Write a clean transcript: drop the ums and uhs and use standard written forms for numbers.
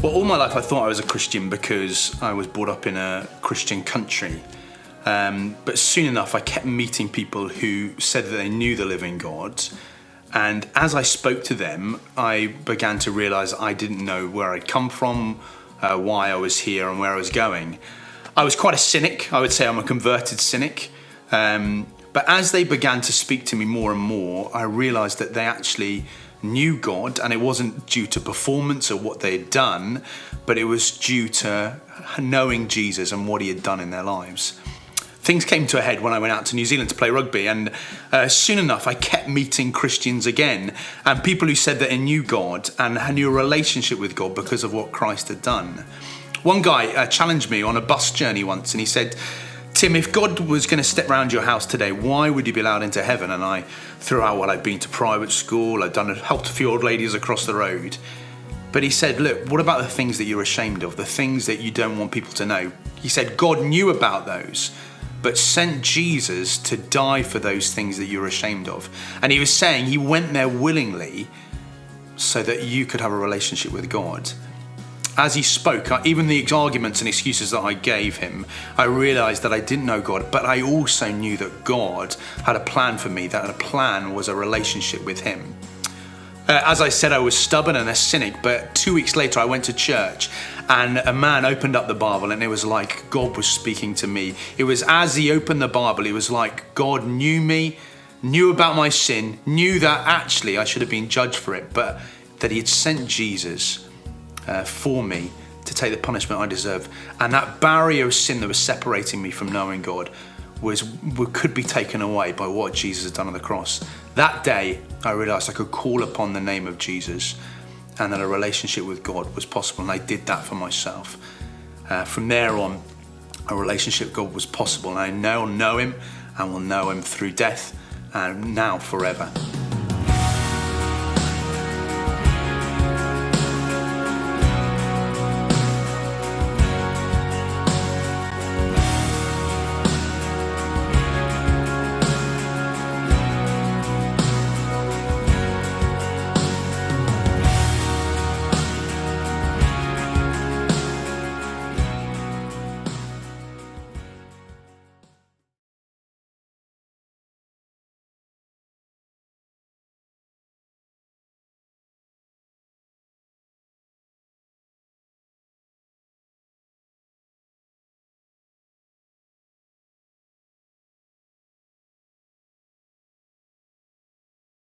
Well, all my life I thought I was a Christian because I was brought up in a Christian country. But soon enough, I kept meeting people who said that they knew the living God. And as I spoke to them, I began to realize I didn't know where I'd come from, why I was here and where I was going. I was quite a cynic. I would say I'm a converted cynic. But as they began to speak to me more and more, I realized that they actually knew God, and it wasn't due to performance or what they had done, but it was due to knowing Jesus and what he had done in their lives. Things came to a head when I went out to New Zealand to play rugby, and soon enough I kept meeting Christians again, and people who said that they knew God and knew a relationship with God because of what Christ had done. One guy challenged me on a bus journey once, and he said, "Tim, if God was going to step around your house today, why would you be allowed into heaven?" And I threw out, well, I'd been to private school, helped a few old ladies across the road. But he said, look, what about the things that you're ashamed of, the things that you don't want people to know? He said, God knew about those, but sent Jesus to die for those things that you're ashamed of. And he was saying he went there willingly so that you could have a relationship with God. As he spoke, even the arguments and excuses that I gave him, I realized that I didn't know God, but I also knew that God had a plan for me, that a plan was a relationship with him. As I said, I was stubborn and a cynic, but 2 weeks later I went to church and a man opened up the Bible and it was like God was speaking to me. It was as he opened the Bible, it was like God knew me, knew about my sin, knew that actually I should have been judged for it, but that he had sent Jesus for me to take the punishment I deserve. And that barrier of sin that was separating me from knowing God could be taken away by what Jesus had done on the cross. That day, I realized I could call upon the name of Jesus and that a relationship with God was possible, and I did that for myself. From there on, a relationship with God was possible, and I now know him and will know him through death and now forever.